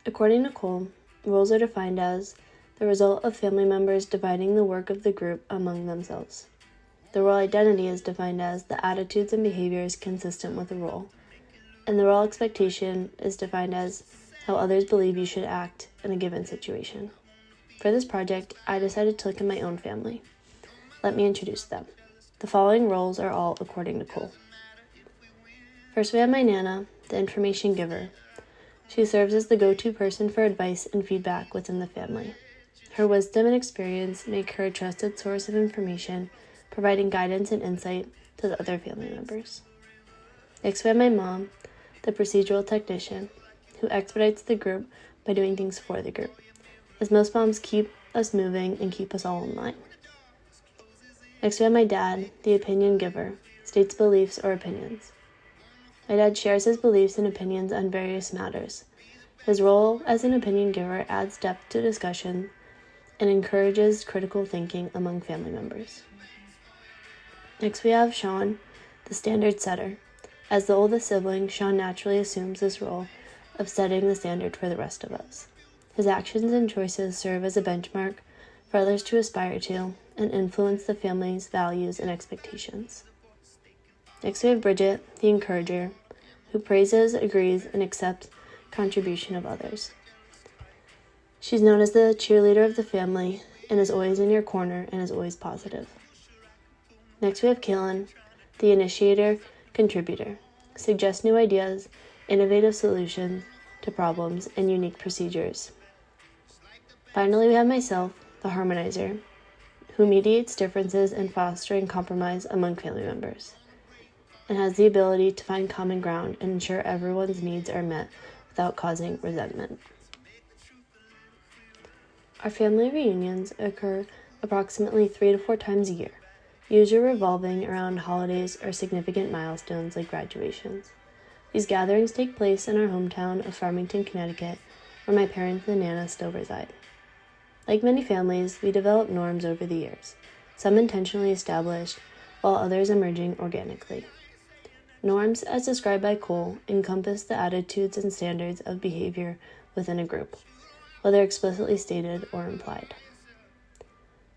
According to Cole, roles are defined as the result of family members dividing the work of the group among themselves. The role identity is defined as the attitudes and behaviors consistent with the role, and the role expectation is defined as how others believe you should act in a given situation. For this project, I decided to look at my own family. Let me introduce them. The following roles are all according to Cole. First, we have my Nana, the information giver. She serves as the go-to person for advice and feedback within the family. Her wisdom and experience make her a trusted source of information, providing guidance and insight to the other family members. Next, we have my mom, the procedural technician, who expedites the group by doing things for the group, as most moms keep us moving and keep us all in line. Next, we have my dad, the opinion giver, states beliefs or opinions. My dad shares his beliefs and opinions on various matters. His role as an opinion giver adds depth to discussion and encourages critical thinking among family members. Next, we have Sean, the standard setter. As the oldest sibling, Sean naturally assumes this role of setting the standard for the rest of us. His actions and choices serve as a benchmark for others to aspire to and influence the family's values and expectations. Next, we have Bridget, the encourager, who praises, agrees, and accepts contribution of others. She's known as the cheerleader of the family and is always in your corner and is always positive. Next, we have Kaylin, the initiator, contributor, suggests new ideas, innovative solutions to problems, and unique procedures. Finally, we have myself, the harmonizer, who mediates differences and fostering compromise among family members, and has the ability to find common ground and ensure everyone's needs are met without causing resentment. Our family reunions occur approximately 3 to 4 times a year, usually revolving around holidays or significant milestones like graduations. These gatherings take place in our hometown of Farmington, Connecticut, where my parents and Nana still reside. Like many families, we develop norms over the years, some intentionally established, while others emerging organically. Norms, as described by Cole, encompass the attitudes and standards of behavior within a group, whether explicitly stated or implied.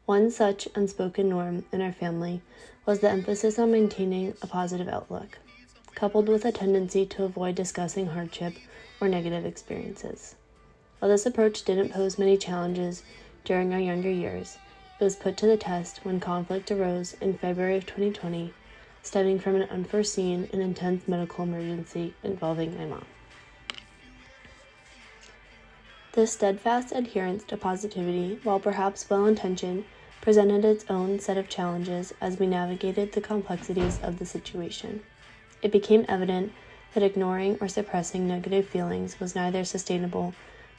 One such unspoken norm in our family was the emphasis on maintaining a positive outlook, coupled with a tendency to avoid discussing hardship or negative experiences. While this approach didn't pose many challenges during our younger years, it was put to the test when conflict arose in February of 2020, stemming from an unforeseen and intense medical emergency involving my mom. This steadfast adherence to positivity, while perhaps well-intentioned, presented its own set of challenges as we navigated the complexities of the situation. It became evident that ignoring or suppressing negative feelings was neither sustainable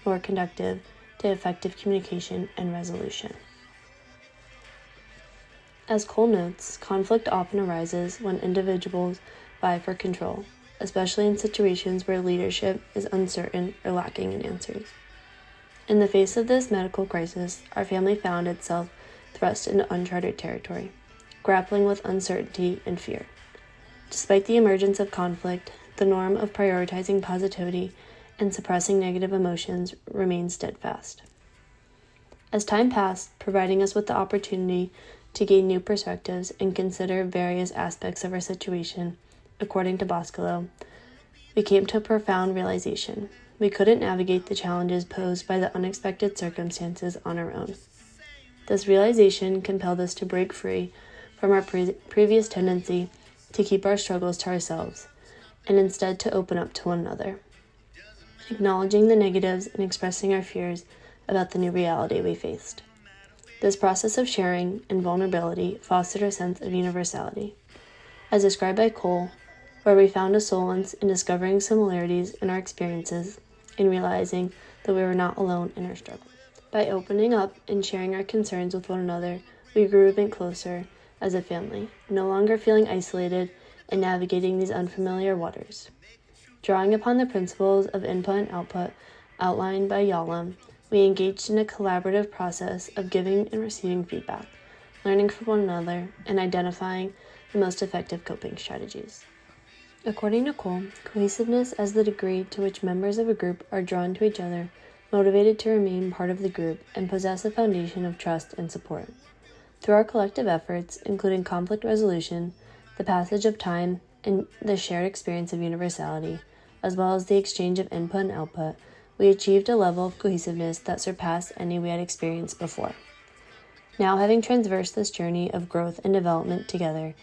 nor conducive to effective communication and resolution. As Cole notes, conflict often arises when individuals vie for control, especially in situations where leadership is uncertain or lacking in answers. In the face of this medical crisis, our family found itself thrust into uncharted territory, grappling with uncertainty and fear. Despite the emergence of conflict, the norm of prioritizing positivity and suppressing negative emotions remained steadfast. As time passed, providing us with the opportunity to gain new perspectives and consider various aspects of our situation, according to Boscolo, we came to a profound realization. We couldn't navigate the challenges posed by the unexpected circumstances on our own. This realization compelled us to break free from our previous tendency to keep our struggles to ourselves, and instead to open up to one another, acknowledging the negatives and expressing our fears about the new reality we faced. This process of sharing and vulnerability fostered a sense of universality, as described by Cole, where we found a solace in discovering similarities in our experiences and realizing that we were not alone in our struggle. By opening up and sharing our concerns with one another, we grew even closer as a family, no longer feeling isolated and navigating these unfamiliar waters. Drawing upon the principles of input and output outlined by Yalom, we engaged in a collaborative process of giving and receiving feedback, learning from one another, and identifying the most effective coping strategies. According to Cole, cohesiveness is the degree to which members of a group are drawn to each other, motivated to remain part of the group, and possess a foundation of trust and support. Through our collective efforts, including conflict resolution, the passage of time, and the shared experience of universality, as well as the exchange of input and output, we achieved a level of cohesiveness that surpassed any we had experienced before. Now, having traversed this journey of growth and development together,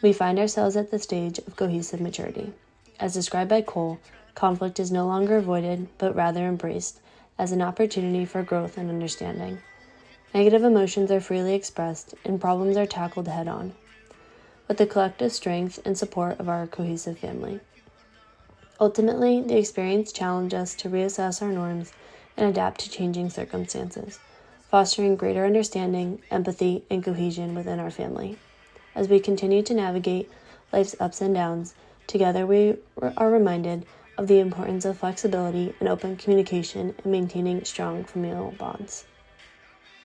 we find ourselves at the stage of cohesive maturity. As described by Cole, conflict is no longer avoided, but rather embraced as an opportunity for growth and understanding. Negative emotions are freely expressed, and problems are tackled head-on, with the collective strength and support of our cohesive family. Ultimately, the experience challenged us to reassess our norms and adapt to changing circumstances, fostering greater understanding, empathy, and cohesion within our family. As we continue to navigate life's ups and downs, together we are reminded of the importance of flexibility and open communication in maintaining strong familial bonds.